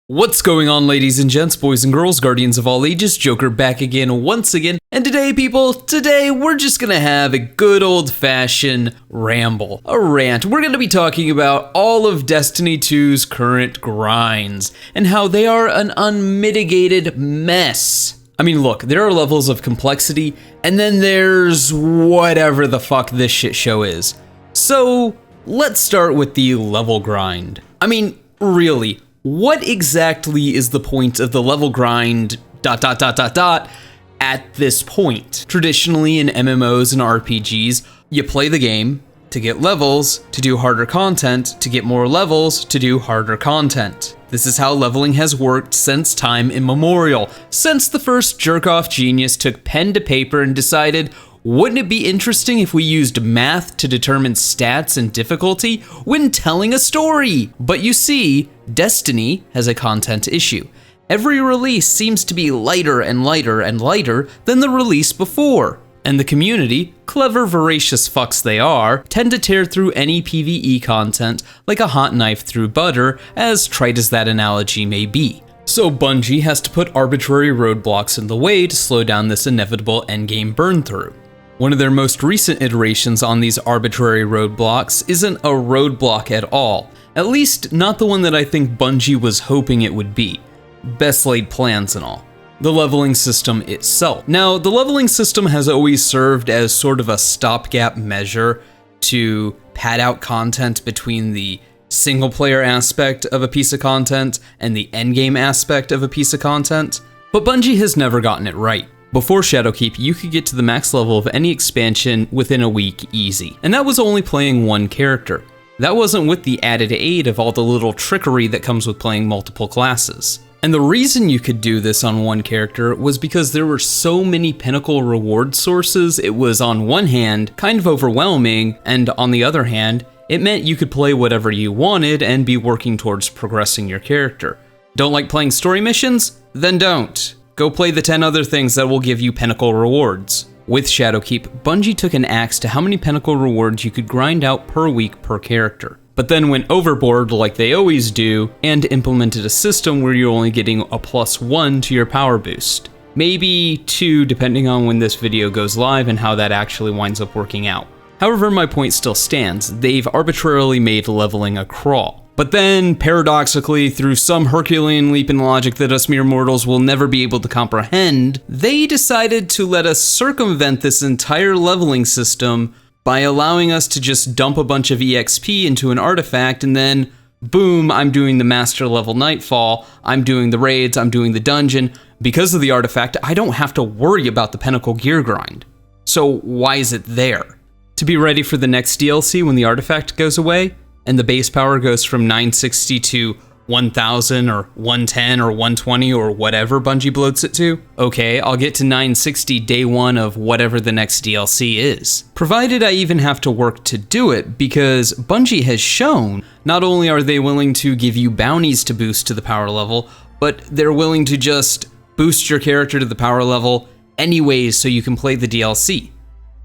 What's going on, ladies and gents, boys and girls, guardians of all ages, Joker back again once again, and today we're just gonna have a good old-fashioned ramble, a rant. We're gonna be talking about all of Destiny 2's current grinds, and how they are an unmitigated mess. I mean, look, there are levels of complexity, and then there's whatever the fuck this shit show is. So, let's start with the level grind. I mean, really, what exactly is the point of the level grind ... at this point? Traditionally in MMOs and RPGs, you play the game to get levels, to do harder content, to get more levels, to do harder content. This is how leveling has worked since time immemorial, since the first jerk-off genius took pen to paper and decided, wouldn't it be interesting if we used math to determine stats and difficulty when telling a story? But you see, Destiny has a content issue. Every release seems to be lighter and lighter and lighter than the release before. And the community, clever voracious fucks they are, tend to tear through any PvE content like a hot knife through butter, as trite as that analogy may be. So Bungie has to put arbitrary roadblocks in the way to slow down this inevitable endgame burn through. One of their most recent iterations on these arbitrary roadblocks isn't a roadblock at all. At least, not the one that I think Bungie was hoping it would be. Best laid plans and all. The leveling system itself. Now, the leveling system has always served as sort of a stopgap measure to pad out content between the single-player aspect of a piece of content and the endgame aspect of a piece of content. But Bungie has never gotten it right. Before Shadowkeep, you could get to the max level of any expansion within a week easy, and that was only playing one character. That wasn't with the added aid of all the little trickery that comes with playing multiple classes. And the reason you could do this on one character was because there were so many pinnacle reward sources, it was on one hand kind of overwhelming, and on the other hand, it meant you could play whatever you wanted and be working towards progressing your character. Don't like playing story missions? Then don't. Go play the 10 other things that will give you pinnacle rewards. With Shadowkeep, Bungie took an axe to how many pinnacle rewards you could grind out per week per character, but then went overboard like they always do and implemented a system where you're only getting a +1 to your power boost. Maybe 2 depending on when this video goes live and how that actually winds up working out. However, my point still stands. They've arbitrarily made leveling a crawl. But then, paradoxically, through some Herculean leap in logic that us mere mortals will never be able to comprehend, they decided to let us circumvent this entire leveling system by allowing us to just dump a bunch of EXP into an artifact and then, boom, I'm doing the master level Nightfall, I'm doing the raids, I'm doing the dungeon. Because of the artifact, I don't have to worry about the pinnacle gear grind. So why is it there? To be ready for the next DLC when the artifact goes away? And the base power goes from 960 to 1000 or 110 or 120 or whatever Bungie bloats it to? Okay, I'll get to 960 day one of whatever the next DLC is. Provided I even have to work to do it, because Bungie has shown not only are they willing to give you bounties to boost to the power level, but they're willing to just boost your character to the power level anyways so you can play the DLC.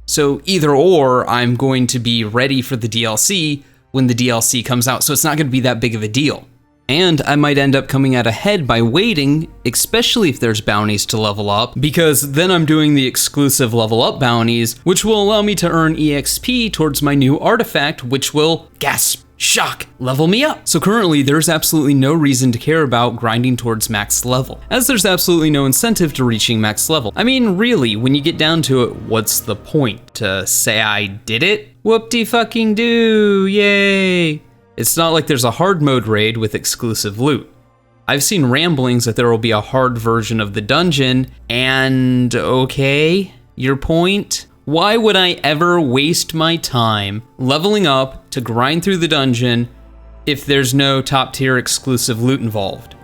So either or, I'm going to be ready for the DLC when the DLC comes out, so it's not going to be that big of a deal. And I might end up coming out ahead by waiting, especially if there's bounties to level up, because then I'm doing the exclusive level up bounties, which will allow me to earn EXP towards my new artifact, which will, gasp, shock, level me up. So currently, there's absolutely no reason to care about grinding towards max level, as there's absolutely no incentive to reaching max level. I mean, really, when you get down to it, what's the point? To say I did it? Whoop-de-fucking-do, yay! It's not like there's a hard mode raid with exclusive loot. I've seen ramblings that there will be a hard version of the dungeon, and okay, your point? Why would I ever waste my time leveling up to grind through the dungeon if there's no top tier exclusive loot involved?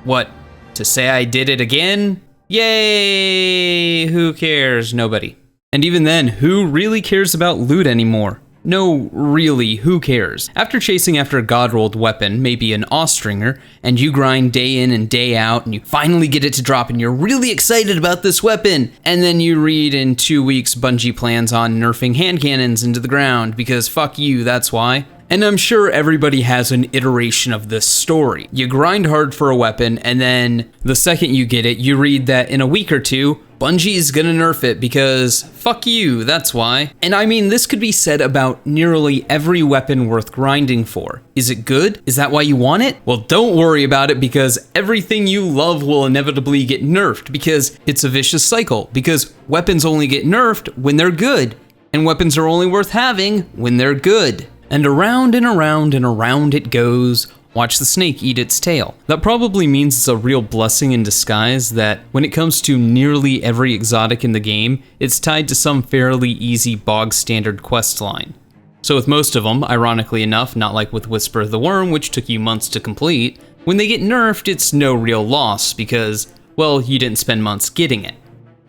What, to say I did it again? Yay! Who cares? Nobody. And even then, who really cares about loot anymore? No, really, who cares? After chasing after a god-rolled weapon, maybe an Austringer, and you grind day in and day out, and you finally get it to drop, and you're really excited about this weapon, and then you read in 2 weeks Bungie plans on nerfing hand cannons into the ground, because fuck you, that's why. And I'm sure everybody has an iteration of this story. You grind hard for a weapon, and then the second you get it, you read that in a week or two, Bungie is gonna nerf it because fuck you, that's why. And I mean, this could be said about nearly every weapon worth grinding for. Is it good? Is that why you want it? Well, don't worry about it because everything you love will inevitably get nerfed because it's a vicious cycle. Because weapons only get nerfed when they're good, and weapons are only worth having when they're good. And around and around and around it goes. Watch the snake eat its tail. That probably means it's a real blessing in disguise that when it comes to nearly every exotic in the game, it's tied to some fairly easy bog standard quest line. So with most of them, ironically enough, not like with Whisper of the Worm, which took you months to complete, when they get nerfed, it's no real loss because, well, you didn't spend months getting it.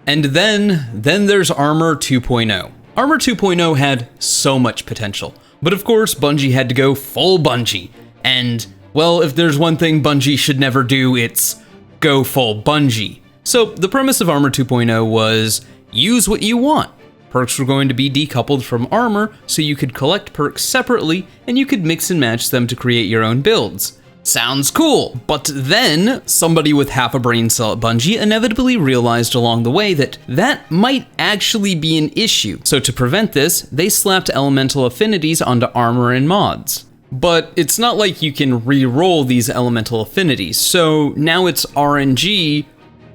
And then there's Armor 2.0. Armor 2.0 had so much potential, but of course Bungie had to go full Bungie, and well, if there's one thing Bungie should never do, it's go full Bungie. So the premise of Armor 2.0 was use what you want. Perks were going to be decoupled from armor, so you could collect perks separately, and you could mix and match them to create your own builds. Sounds cool, but then somebody with half a brain cell at Bungie inevitably realized along the way that that might actually be an issue. So to prevent this, they slapped elemental affinities onto armor and mods. But it's not like you can re-roll these elemental affinities, so now it's RNG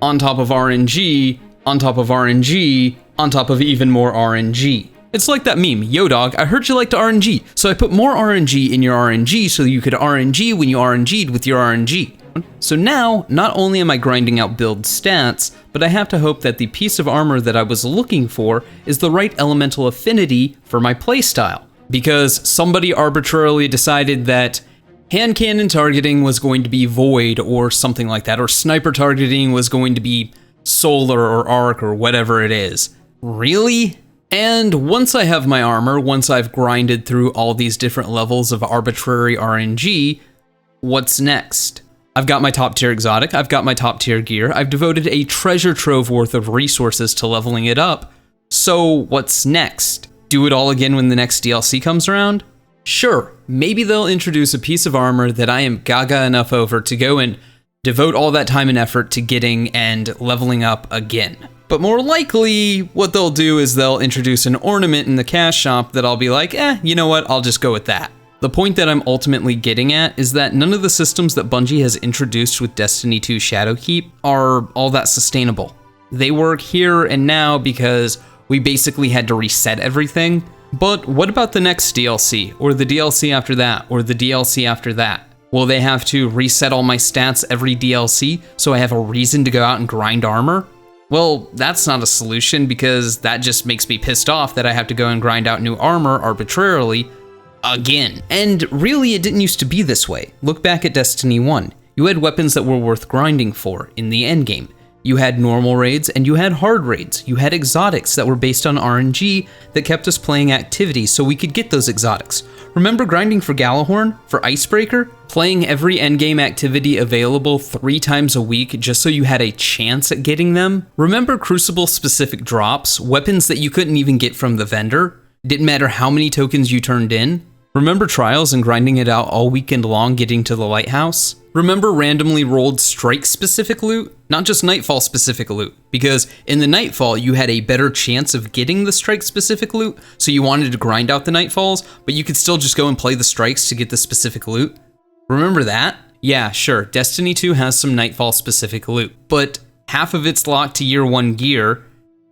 on top of RNG on top of RNG on top of even more RNG. It's like that meme, yo dog, I heard you liked RNG, so I put more RNG in your RNG so you could RNG when you RNG'd with your RNG. So now, not only am I grinding out build stats, but I have to hope that the piece of armor that I was looking for is the right elemental affinity for my playstyle. Because somebody arbitrarily decided that hand cannon targeting was going to be void or something like that, or sniper targeting was going to be solar or arc or whatever it is. Really? And once I have my armor, once I've grinded through all these different levels of arbitrary RNG, what's next? I've got my top tier exotic, I've got my top tier gear, I've devoted a treasure trove worth of resources to leveling it up, so what's next? Do it all again when the next DLC comes around? Sure, maybe they'll introduce a piece of armor that I am gaga enough over to go and devote all that time and effort to getting and leveling up again. But more likely, what they'll do is they'll introduce an ornament in the cash shop that I'll be like, you know what, I'll just go with that. The point that I'm ultimately getting at is that none of the systems that Bungie has introduced with Destiny 2 Shadowkeep are all that sustainable. They work here and now because we basically had to reset everything. But what about the next DLC, or the DLC after that, or the DLC after that? Will they have to reset all my stats every DLC so I have a reason to go out and grind armor? Well, that's not a solution because that just makes me pissed off that I have to go and grind out new armor arbitrarily again. And really, it didn't used to be this way. Look back at Destiny 1. You had weapons that were worth grinding for in the endgame. You had normal raids and you had hard raids. You had exotics that were based on RNG that kept us playing activities so we could get those exotics. Remember grinding for Galahorn, for Icebreaker? Playing every endgame activity available 3 times a week just so you had a chance at getting them? Remember Crucible specific drops, weapons that you couldn't even get from the vendor? Didn't matter how many tokens you turned in? Remember trials and grinding it out all weekend long getting to the lighthouse? Remember randomly rolled strike specific loot? Not just Nightfall specific loot, because in the Nightfall you had a better chance of getting the strike specific loot, so you wanted to grind out the Nightfalls, but you could still just go and play the strikes to get the specific loot. Remember that? Yeah, sure, Destiny 2 has some Nightfall specific loot, but half of it's locked to year 1 gear,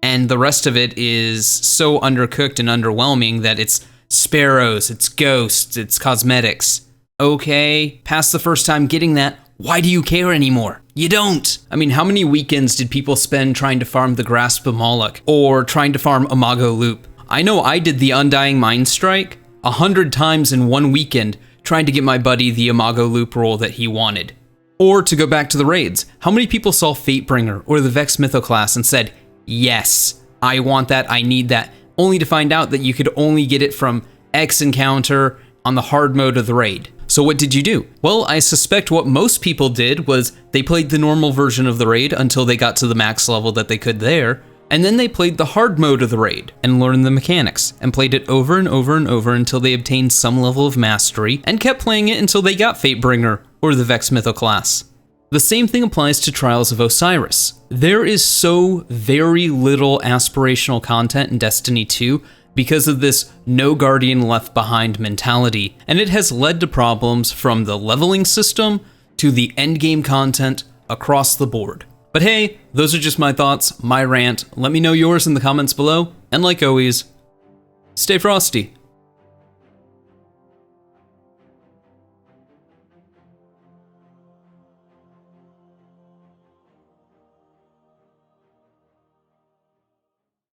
and the rest of it is so undercooked and underwhelming that it's sparrows, it's ghosts, it's cosmetics. Okay, past the first time getting that, why do you care anymore? You don't! I mean, how many weekends did people spend trying to farm the Grasp of Moloch, or trying to farm Imago Loop? I know I did the Undying Mind Strike 100 times in one weekend trying to get my buddy the Imago Loop roll that he wanted. Or to go back to the raids, how many people saw Fatebringer or the Vex Mythoclast and said, yes, I want that, I need that, only to find out that you could only get it from X encounter on the hard mode of the raid. So what did you do? Well, I suspect what most people did was they played the normal version of the raid until they got to the max level that they could there, And then they played the hard mode of the raid and learned the mechanics and played it over and over and over until they obtained some level of mastery and kept playing it until they got Fatebringer or the Vex Mytho class. The same thing applies to Trials of Osiris. There is so very little aspirational content in Destiny 2 because of this no guardian left behind mentality, and it has led to problems from the leveling system to the endgame content across the board. But hey, those are just my thoughts, my rant. Let me know yours in the comments below, and like always, stay frosty.